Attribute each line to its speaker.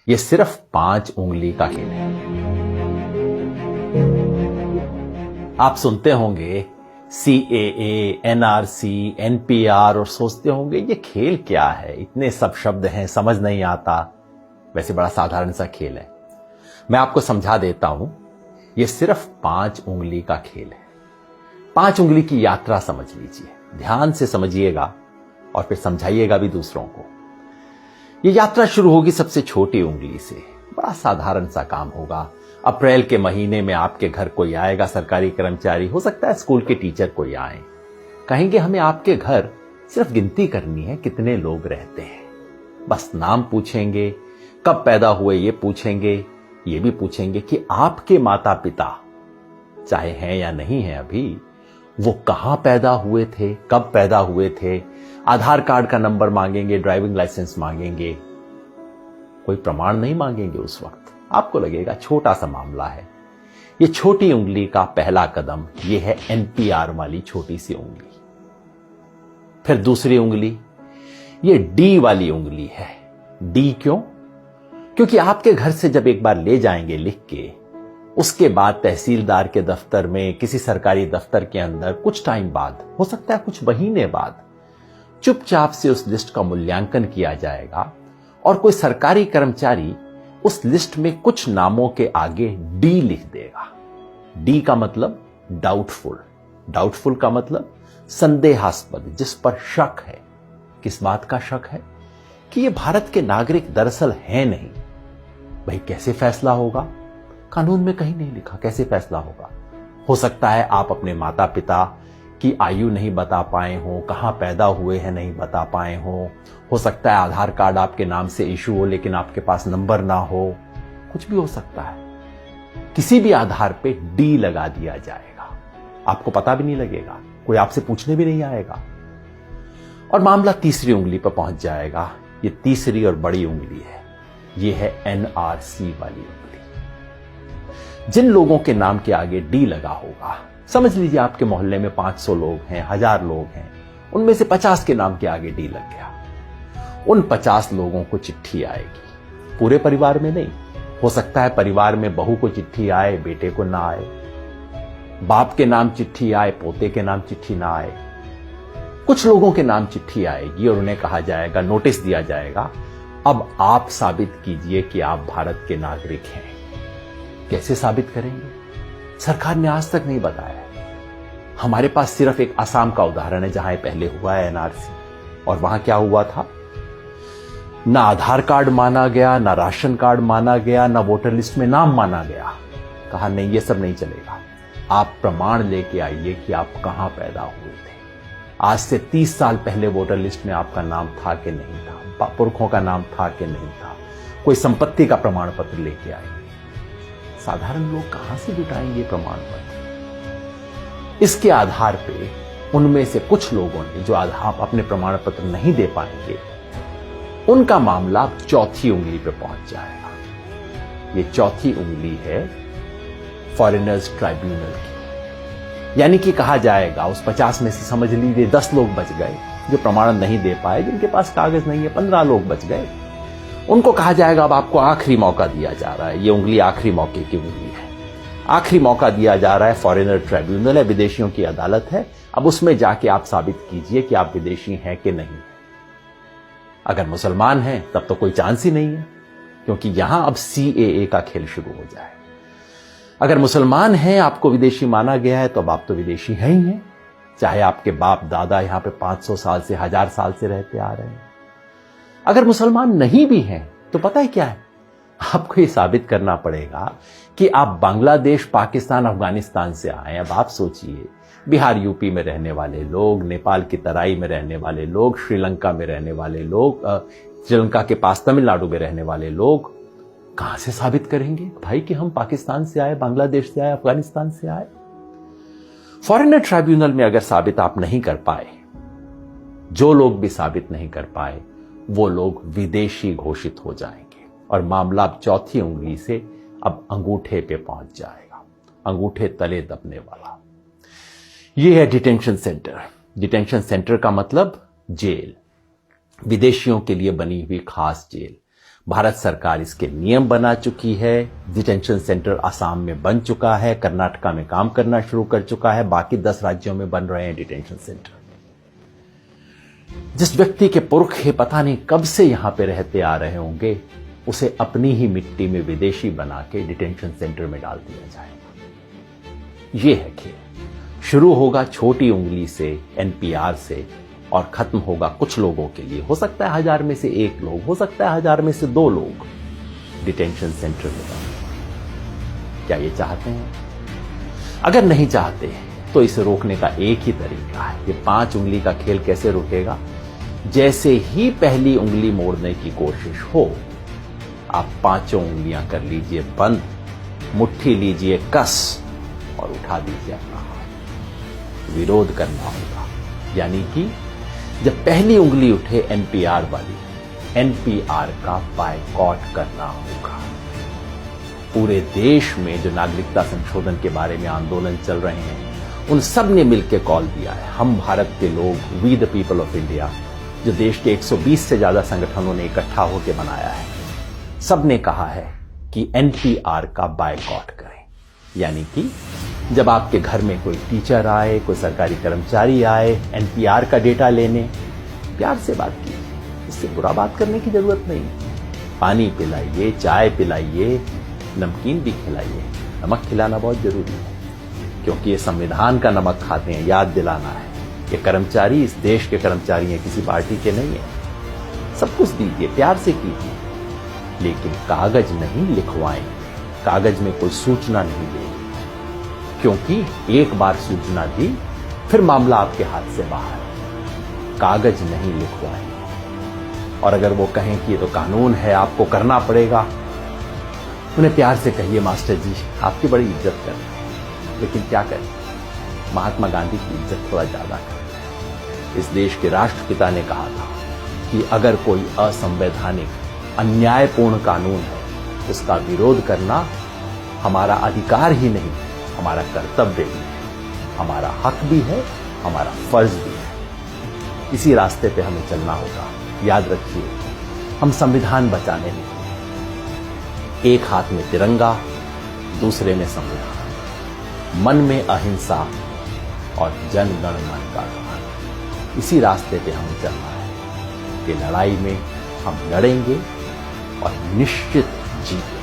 Speaker 1: ये सिर्फ 5 उंगली का खेल है। आप सुनते होंगे CAA, NRC, NPR और सोचते होंगे ये खेल क्या है, इतने सब शब्द हैं, समझ नहीं आता। वैसे बड़ा साधारण सा खेल है। मैं आपको समझा देता हूं। ये सिर्फ 5 उंगली का खेल है। 5 उंगली की यात्रा समझ लीजिए, ध्यान से समझिएगा और फिर समझाइएगा भी दूसरों को। ये यात्रा शुरू होगी सबसे छोटी उंगली से। बड़ा साधारण सा काम होगा। अप्रैल के महीने में आपके घर कोई आएगा, सरकारी कर्मचारी, हो सकता है स्कूल के टीचर कोई आए, कहेंगे हमें आपके घर सिर्फ गिनती करनी है कितने लोग रहते हैं। बस नाम पूछेंगे, कब पैदा हुए ये पूछेंगे, ये भी पूछेंगे कि आपके माता पिता चाहे हैं या नहीं है अभी, वो कहां पैदा हुए थे, कब पैदा हुए थे। आधार कार्ड का नंबर मांगेंगे, ड्राइविंग लाइसेंस मांगेंगे, कोई प्रमाण नहीं मांगेंगे। उस वक्त आपको लगेगा छोटा सा मामला है। ये छोटी उंगली का पहला कदम ये है NPR वाली छोटी सी उंगली। फिर दूसरी उंगली ये D वाली उंगली है। D क्यों? क्योंकि आपके घर से जब एक बार ले जाएंगे लिख के, उसके बाद तहसीलदार के दफ्तर में, किसी सरकारी दफ्तर के अंदर कुछ टाइम बाद, हो सकता है कुछ महीने बाद, चुपचाप से उस लिस्ट का मूल्यांकन किया जाएगा और कोई सरकारी कर्मचारी उस लिस्ट में कुछ नामों के आगे D लिख देगा। D का मतलब डाउटफुल। डाउटफुल का मतलब संदेहास्पद, जिस पर शक है। किस बात का शक है? कि ये भारत के नागरिक दरअसल हैं नहीं। भाई कैसे फैसला होगा? कानून में कहीं नहीं लिखा कैसे फैसला होगा। हो सकता है आप अपने माता पिता की आयु नहीं बता पाए हो, कहां पैदा हुए हैं नहीं बता पाए हो सकता है आधार कार्ड आपके नाम से इशू हो लेकिन आपके पास नंबर ना हो, कुछ भी हो सकता है। किसी भी आधार पे D लगा दिया जाएगा, आपको पता भी नहीं लगेगा, कोई आपसे पूछने भी नहीं आएगा और मामला तीसरी उंगली पर पहुंच जाएगा। ये तीसरी और बड़ी उंगली है, ये है NRC वाली उंगली। जिन लोगों के नाम के आगे D लगा होगा, समझ लीजिए आपके मोहल्ले में 500 लोग हैं, 1000 लोग हैं, उनमें से 50 के नाम के आगे D लग गया। उन 50 लोगों को चिट्ठी आएगी, पूरे परिवार में नहीं। हो सकता है परिवार में बहू को चिट्ठी आए, बेटे को ना आए, बाप के नाम चिट्ठी आए, पोते के नाम चिट्ठी ना आए। कुछ लोगों के नाम चिट्ठी आएगी और उन्हें कहा जाएगा, नोटिस दिया जाएगा, अब आप साबित कीजिए कि आप भारत के नागरिक हैं। कैसे साबित करेंगे? सरकार ने आज तक नहीं बताया। हमारे पास सिर्फ एक असम का उदाहरण है जहां पहले हुआ है NRC, और वहां क्या हुआ था? ना आधार कार्ड माना गया, ना राशन कार्ड माना गया, ना वोटर लिस्ट में नाम माना गया। कहा नहीं, ये सब नहीं चलेगा, आप प्रमाण लेके आइए कि आप कहां पैदा हुए थे। आज से 30 साल पहले वोटर लिस्ट में आपका नाम था कि नहीं था, पुरखों का नाम था कि नहीं था, कोई संपत्ति का प्रमाण पत्र लेके आइए। साधारण लोग कहां से जुटाएंगे प्रमाण पत्र? इसके आधार पे उनमें से कुछ लोगों ने जो आधार अपने प्रमाण पत्र नहीं दे पाएंगे, उनका मामला चौथी उंगली पे पहुंच जाएगा। ये चौथी उंगली है फॉरेनर्स ट्राइब्यूनल की। यानी कि कहा जाएगा उस 50 में से समझ लीजिए 10 लोग बच गए जो प्रमाण नहीं दे पाए, जिनके पास कागज नहीं है, 15 लोग बच गए। उनको कहा जाएगा अब आपको आखिरी मौका दिया जा रहा है। ये उंगली आखिरी मौके की उंगली है। आखिरी मौका दिया जा रहा है, फॉरेनर ट्राइब्यूनल है, विदेशियों की अदालत है। अब उसमें जाके आप साबित कीजिए कि आप विदेशी हैं कि नहीं। अगर मुसलमान हैं तब तो कोई चांस ही नहीं है, क्योंकि यहां अब CAA का खेल शुरू हो जाए। अगर मुसलमान हैं, आपको विदेशी माना गया है, तो अब आप तो विदेशी हैं ही हैं, चाहे आपके बाप दादा यहां पे 500 साल से, 1000 साल से रहते आ रहे हैं। अगर मुसलमान नहीं भी हैं तो पता है क्या है, आपको ये साबित करना पड़ेगा कि आप बांग्लादेश, पाकिस्तान, अफगानिस्तान से आए। अब आप सोचिए, बिहार यूपी में रहने वाले लोग, नेपाल की तराई में रहने वाले लोग, श्रीलंका में रहने वाले लोग, श्रीलंका के पास तमिलनाडु में रहने वाले लोग कहां से साबित करेंगे भाई कि हम पाकिस्तान से आए, बांग्लादेश से आए, अफगानिस्तान से आए? फॉरेनर ट्राइब्यूनल में अगर साबित आप नहीं कर पाए, जो लोग भी साबित नहीं कर पाए, वो लोग विदेशी घोषित हो जाएंगे और मामला अब चौथी उंगली से अब अंगूठे पे पहुंच जाएगा, अंगूठे तले दबने वाला। ये है डिटेंशन सेंटर। डिटेंशन सेंटर का मतलब जेल, विदेशियों के लिए बनी हुई खास जेल। भारत सरकार इसके नियम बना चुकी है। डिटेंशन सेंटर असम में बन चुका है, कर्नाटका में काम करना शुरू कर चुका है, बाकी 10 राज्यों में बन रहे हैं डिटेंशन सेंटर। जिस व्यक्ति के पुरखे पता नहीं कब से यहां पे रहते आ रहे होंगे, उसे अपनी ही मिट्टी में विदेशी बना के डिटेंशन सेंटर में डाल दिया जाएगा। यह है खेल। शुरू होगा छोटी उंगली से, एनपीआर से, और खत्म होगा कुछ लोगों के लिए। हो सकता है 1000 में से 1 लोग, हो सकता है 1000 में से 2 लोग डिटेंशन सेंटर में जाएं। क्या ये चाहते हैं? अगर नहीं चाहते तो इसे रोकने का एक ही तरीका है। ये 5 उंगली का खेल कैसे रुकेगा? जैसे ही पहली उंगली मोड़ने की कोशिश हो, आप 5 उंगलियां कर लीजिए बंद, मुट्ठी लीजिए कस और उठा दीजिए अपना हाथ। विरोध करना होगा, यानी कि जब पहली उंगली उठे एनपीआर वाली, एनपीआर का बायकॉट करना होगा। पूरे देश में जो नागरिकता संशोधन के बारे में आंदोलन चल रहे हैं, उन सब ने मिलकर कॉल दिया है। हम भारत के लोग, we the people of India, जो देश के 120 से ज्यादा संगठनों ने इकट्ठा होकर बनाया है, सब ने कहा है कि एनपीआर का बायकॉट करें। यानी कि जब आपके घर में कोई टीचर आए, कोई सरकारी कर्मचारी आए एनपीआर का डेटा लेने, प्यार से बात कीजिए, इससे बुरा बात करने की जरूरत नहीं। पानी पिलाइए, चाय पिलाइए, नमकीन भी खिलाइए। नमक खिलाना बहुत जरूरी है, क्योंकि ये संविधान का नमक खाते हैं, याद दिलाना है। ये कर्मचारी इस देश के कर्मचारी हैं, किसी पार्टी के नहीं है। सब कुछ दीजिए, प्यार से कीजिए, लेकिन कागज नहीं लिखवाएं, कागज में कोई सूचना नहीं दें, क्योंकि एक बार सूचना दी फिर मामला आपके हाथ से बाहर। कागज नहीं लिखवाएं। और अगर वो कहें कि ये तो कानून है, आपको करना पड़ेगा, उन्हें प्यार से कहिए, मास्टर जी आपकी बड़ी इज्जत कर रहे हैं, लेकिन क्या करें, महात्मा गांधी की इज्जत थोड़ा ज्यादा कर। इस देश के राष्ट्रपिता ने कहा था कि अगर कोई असंवैधानिक, अन्यायपूर्ण कानून है, उसका विरोध करना हमारा अधिकार ही नहीं, हमारा कर्तव्य भी है, हमारा हक भी है, हमारा फर्ज भी है। इसी रास्ते पे हमें चलना होगा। याद रखिए, हम संविधान बचाने निकले। एक हाथ में तिरंगा, दूसरे में संविधान, मन में अहिंसा और जन गण मन का गान। इसी रास्ते पे हमें चलना है। ये लड़ाई में हम लड़ेंगे और निश्चित जीत